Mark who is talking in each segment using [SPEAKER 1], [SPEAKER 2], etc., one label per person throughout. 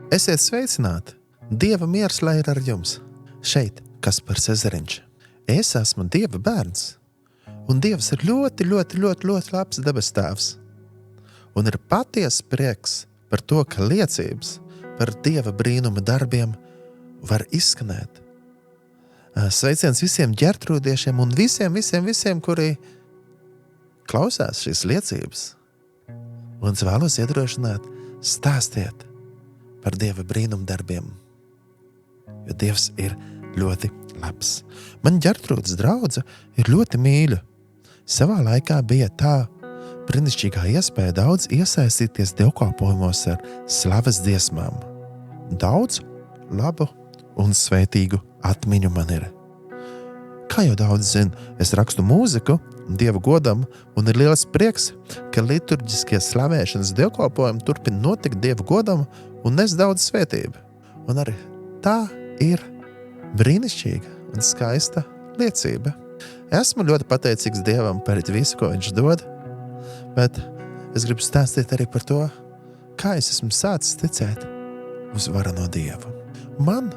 [SPEAKER 1] Esiet sveicināti! Dieva miers lai ir ar jums! Šeit Kaspars Ezeriņš. Es esmu Dieva bērns. Un Dievs ir ļoti labs debes tēvs. Un ir patiesa prieks par to, ka liecības par Dieva brīnuma darbiem var izskanēt. Sveiciens visiem ģertrūdiešiem un visiem, kuri klausās šīs liecības. Un es vēlos iedrošināt, stāstiet par Dieva brīnuma darbiem. Jo Dievs ir ļoti labs. Man ģertrūdes draudze ir ļoti mīļa. Savā laikā bija tā brīnišķīgā iespēja daudz iesaistīties dievkalpojumos ar slavas dziesmām. Daudz labu un svētīgu atmiņu man ir. Kā jau daudz zina, es rakstu mūziku Dieva godam un ir liels prieks, ka liturģiskie slavēšanas dievkalpojumi turpina notikt Dieva godam un nes daudz svētību. Un arī tā ir brīnišķīga un skaista liecība. Esmu ļoti pateicīgs Dievam par visu, ko viņš dod, bet es gribu stāstīt arī par to, kā es esmu sācis ticēt uz varano Dievu. Man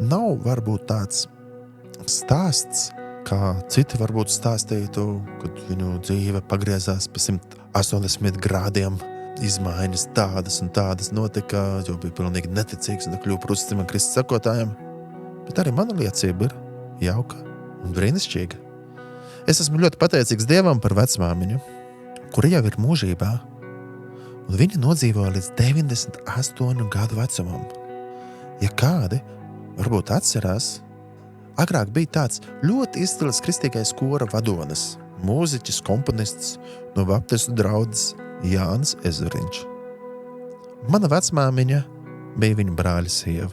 [SPEAKER 1] nav varbūt tāds stāsts, kā citi varbūt stāstītu, kad viņu dzīve pagriezās pa 180 grādiem, izmaiņas tādas un tādas notika, jo bija pilnīgi neticīgs un kļuva par uzticamiem Kristus sekotājiem. Bet arī mana liecība ir jauka un brīnišķīga. Es esmu ļoti pateicīgs Dievam par vecmāmiņu, kura jau ir mūžībā, un viņa nodzīvoja līdz 98 gadu vecumam. Ja kādi varbūt atcerās, agrāk bija tāds ļoti izcils kristīgais kora vadonis, mūziķis, komponists no baptistu draudzes Jānis Ezeriņš. Mana vecmāmiņa bija viņa brāļa sieva.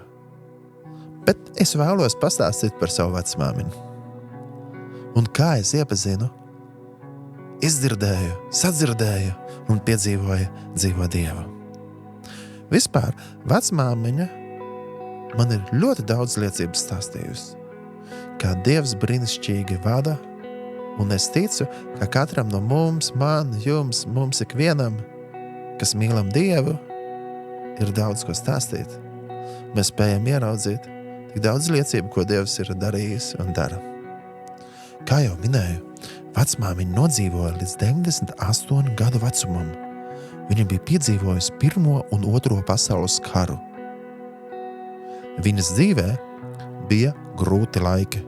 [SPEAKER 1] Bet es vēlos pastāstīt par savu vecmāmiņu. Un kā es iepazinu, izdzirdēju, sadzirdēju un piedzīvoju dzīvo Dievu. Vispār vecmāmiņa man ir ļoti daudz liecības stāstījusi, kā Dievs brīnišķīgi vada, un es ticu, ka katram no mums, man, jums, mums ikvienam, kas mīlam Dievu, ir daudz ko stāstīt. Mēs spējam ieraudzīt tik daudz liecību, ko Dievs ir darījis un dara. Kā jau minēju, vecmāmiņa nodzīvoja līdz 98 gadu vecumam. Viņa bija piedzīvojusi 1. un 2. pasaules karu. Viņas dzīvē bija grūti laiki.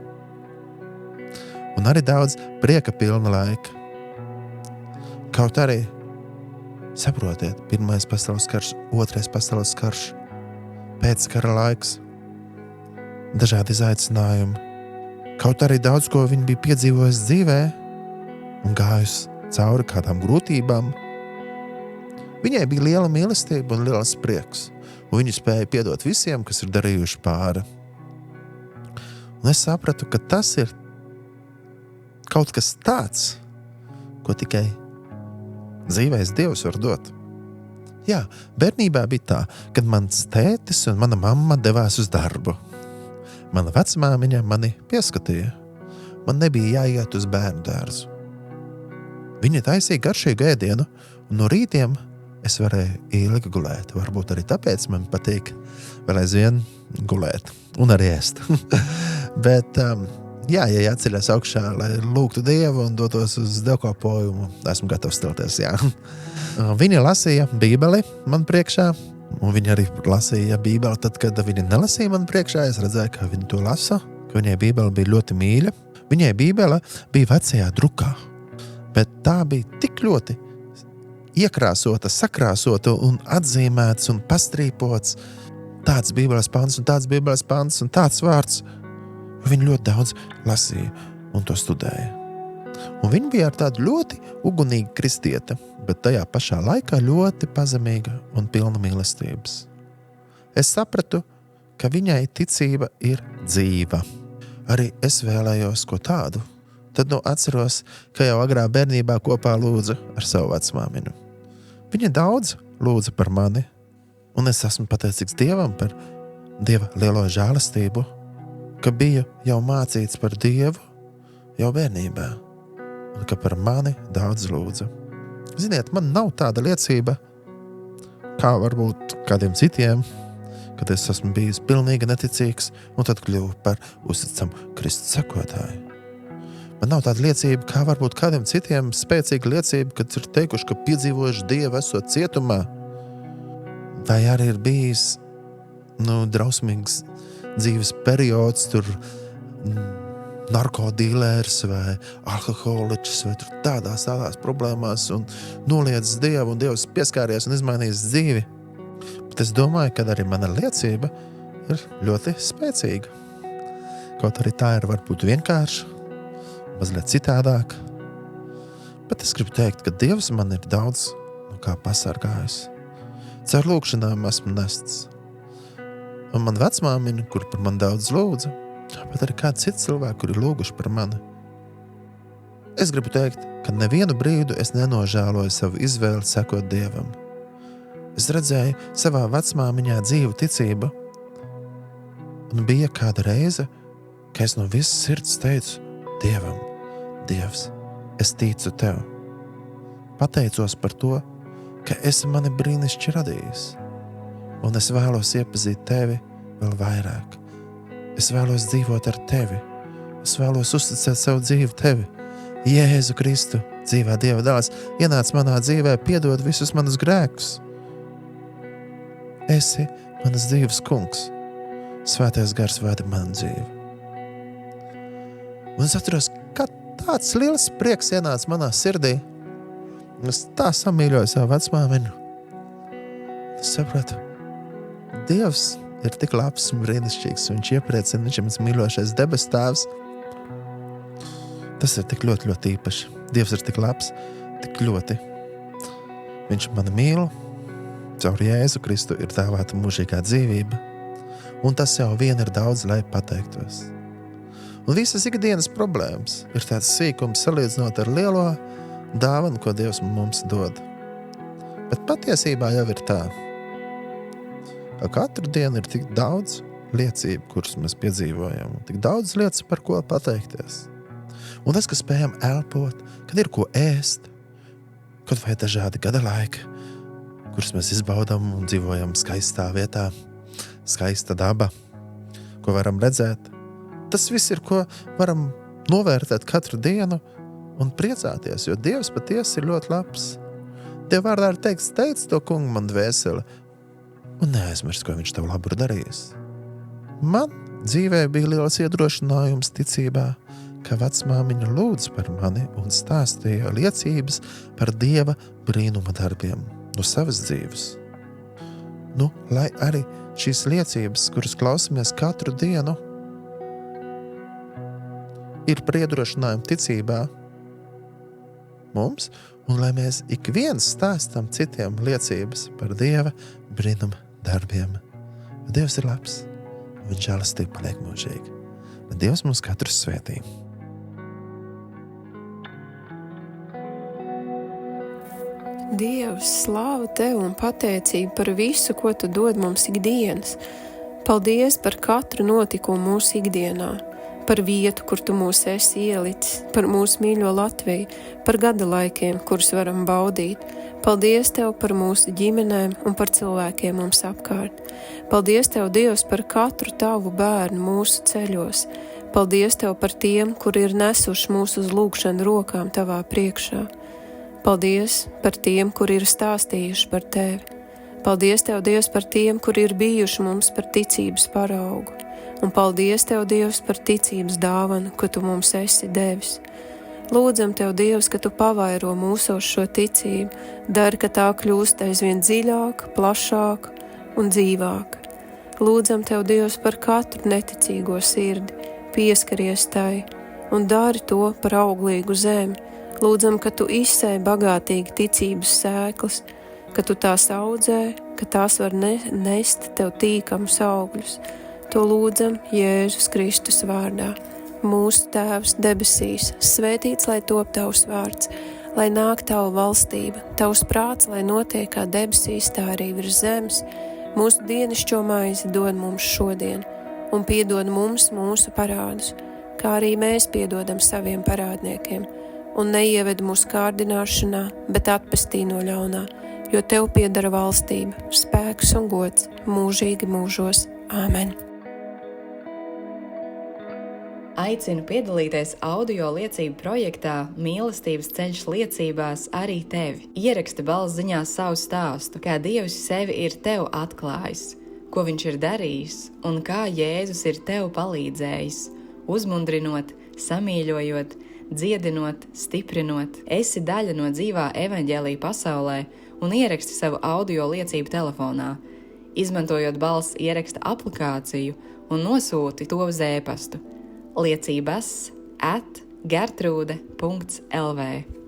[SPEAKER 1] Un arī daudz prieka pilna laika. Kaut arī, saprotiet, 1. pasaules karš, 2. pasaules karš, pēckara laiks, dažādi izaicinājumi. Kaut arī daudz, ko viņa bija piedzīvojusi dzīvē un gājusi cauri kādām grūtībām. Viņai bija liela mīlestība un liels prieks, un viņa spēja piedot visiem, kas ir darījuši pāri. Un es sapratu, ka tas ir kaut kas tāds, ko tikai dzīvais Dievs var dot. Jā, bērnībā bija tā, kad mans tētis un mana mamma devās uz darbu. Mana vecmāmiņa mani pieskatīja. Man nebija jāiet uz bērnu dārzu. Viņa taisīja garšīgu ēdienu, un no rītiem es varēju ilgi gulēt. Varbūt arī tāpēc man patīk vēl aizvien gulēt un arī ēst. Bet, ja jāceļās augšā, lai lūgtu Dievu un dotos uz dievkalpojumu, esmu gatavs stelties, jā. Viņa lasīja Bībeli man priekšā, un viņa arī lasīja Bībeli tad, kad viņa nelasīja man priekšā. Es redzēju, ka viņa to lasa, ka viņai Bībele bija ļoti mīļa. Viņai Bībele bija vecajā drukā, bet tā bija tik ļoti iekrāsota, sakrāsota un atzīmēts un pastrīpots. Tāds Bībeles pants un tāds Bībeles pants un tāds vārds. Viņa ļoti daudz lasīja un to studēja. Un viņa bija ar tādu ļoti ugunīgu kristiete, bet tajā pašā laikā ļoti pazemīga un pilna mīlestības. Es sapratu, ka viņai ticība ir dzīva. Arī es vēlējos ko tādu. Tad atceros, ka jau agrā bērnībā kopā lūdzu ar savu vecmāmiņu. Viņa daudz lūdza par mani, un es esmu pateicīgs Dievam par Dieva lielo žēlastību, ka biju jau mācīts par Dievu jau bērnībā, un ka par mani daudz lūdza. Ziniet, man nav tāda liecība, kā varbūt kādiem citiem, kad es esmu bijis pilnīgi neticīgs un tad kļuvu par uzticamu Kristus sekotāju. Man nav tāda liecība, kā varbūt kādiem citiem spēcīga liecība, kad ir teikuši, ka piedzīvojuši Dievu esot cietumā. Vai arī ir bijis drausmīgs dzīves periods, tur narkodīlērs vai alkoholiķis vai tur tādās problēmās un noliedzis Dievu un Dievs pieskāries un izmainījis dzīvi. Bet es domāju, ka arī mana liecība ir ļoti spēcīga. Kaut arī tā ir varbūt vienkārša, mazliet citādāk. Bet es gribu teikt, ka Dievs man ir daudz kā pasargājis. Caur lūkšanām esmu nests. Un man vecmāmiņa, kur par mani daudz lūdza, bet arī kāds cits cilvēki, kuri lūguši par mani. Es gribu teikt, ka nevienu brīdu es nenožēloju savu izvēli sekot Dievam. Es redzēju savā vecmāmiņā dzīvu ticību, un bija kāda reize, ka es no visas sirds teicu Dievam, Dievs, es ticu Tev. Pateicos par to, ka esi mani brīnišķi radījis, un es vēlos iepazīt Tevi vēl vairāk. Es vēlos dzīvot ar Tevi. Es vēlos uzticēt savu dzīvi Tevi. Jēzu Kristu, dzīvā Dieva dēls, ienāc manā dzīvē, piedod visus manus grēkus. Esi manas dzīves kungs. Svētais gars vada manu dzīvi. Un es atceros, ka tāds liels prieks ienāca manā sirdī. Es tā samīļoju savu vecmāmiņu. Es sapratu, Dievs ir tik labs un brīnišķīgs, un viņš iepriecina, viņš ir mans mīļošais debes tēvs. Tas ir tik ļoti, ļoti īpaši. Dievs ir tik labs, tik ļoti. Viņš mani mīl, caur Jēzu Kristu ir dāvāta mūžīgā dzīvība, un tas jau vien ir daudz, lai pateiktos. Un visas ikdienas problēmas ir tāds sīkums salīdzinot ar lielo dāvanu, ko Dievs mums dod. Bet patiesībā jau ir tā, ka katru dienu ir tik daudz liecību, kuras mēs piedzīvojam, un tik daudz lietas, par ko pateikties. Un tas, ka spējam elpot, kad ir ko ēst, kad vai dažādi gada laiki, kurus mēs izbaudam un dzīvojam skaistā vietā, skaista daba, ko varam redzēt. Tas viss ir, ko varam novērtēt katru dienu un priecāties, jo Dievs patiesi ir ļoti labs. Dieva vārdā ir teikts, teic to kungu man dvēseli, un neaizmirst, ko viņš tev labu ir darījis. Man dzīvē bija liels iedrošinājums ticībā, ka vecmāmiņa lūdz par mani un stāstīja liecības par Dieva brīnuma darbiem no savas dzīves. Lai arī šīs liecības, kuras klausamies katru dienu, ir par iedrošinājumu ticībā mums, un lai mēs ik viens stāstam citiem liecības par Dieva brīnuma darbiem. Dievs ir labs, un viņš žēlastība paliek mūžīgi. Bet Dievs mums katrus svētī.
[SPEAKER 2] Dievs, slāva Tev un pateicība par visu, ko Tu dod mums ikdienas. Paldies par katru notikumu mūsu ikdienā, par vietu, kur Tu mūs esi ielicis, par mūsu mīļo Latviju, par gada laikiem, kurus varam baudīt. Paldies Tev par mūsu ģimenēm un par cilvēkiem mums apkārt. Paldies Tev, Dievs, par katru Tavu bērnu mūsu ceļos. Paldies Tev par tiem, kuri ir nesuši mūsu uz lūgšanu rokām Tavā priekšā. Paldies par tiem, kuri ir stāstījuši par Tevi. Paldies Tev, Dievs, par tiem, kuri ir bijuši mums par ticības paraugu. Un paldies Tev, Dievs, par ticības dāvanu, ko Tu mums esi devis. Lūdzam Tev, Dievs, ka Tu pavairo mūsos šo ticību, dari, ka tā kļūst aizvien dziļāka, plašāka un dzīvāka. Lūdzam Tev, Dievs, par katru neticīgo sirdi, pieskaries tai un dari to par auglīgu zemi. Lūdzam, ka Tu izsēj bagātīgi ticības sēklas, ka Tu tās audzē, ka tās var nest Tev tīkamus augļus. To lūdzam Jēzus Kristus vārdā. Mūsu Tēvs debesīs, svētīts lai top Tavs vārds, lai nāk Tava valstība, Tavs prāts, lai notiek kā debesīs, tā arī virs zemes. Mūsu dienascho maizi dod mums šodien, un piedod mums mūsu parādus, kā arī mēs piedodam saviem parādniekiem. Un neieved mūsu kārdināšanā, bet atpestī no ļaunā, jo Tev piedara valstība, spēks un gods mūžīgi mūžos. Āmen!
[SPEAKER 3] Aicinu piedalīties audio liecību projektā Mīlestības ceļš liecībās arī tevi. Ieraksti balss ziņā savu stāstu, kā Dievs sevi ir tev atklājis, ko viņš ir darījis un kā Jēzus ir tev palīdzējis, uzmundrinot, samīļojot, dziedinot, stiprinot. Esi daļa no dzīvā evaņģēlija pasaulē un ieraksti savu audio liecību telefonā, izmantojot balss ieraksta aplikāciju un nosūti to uz e-pastu liecības@gertrude.lv.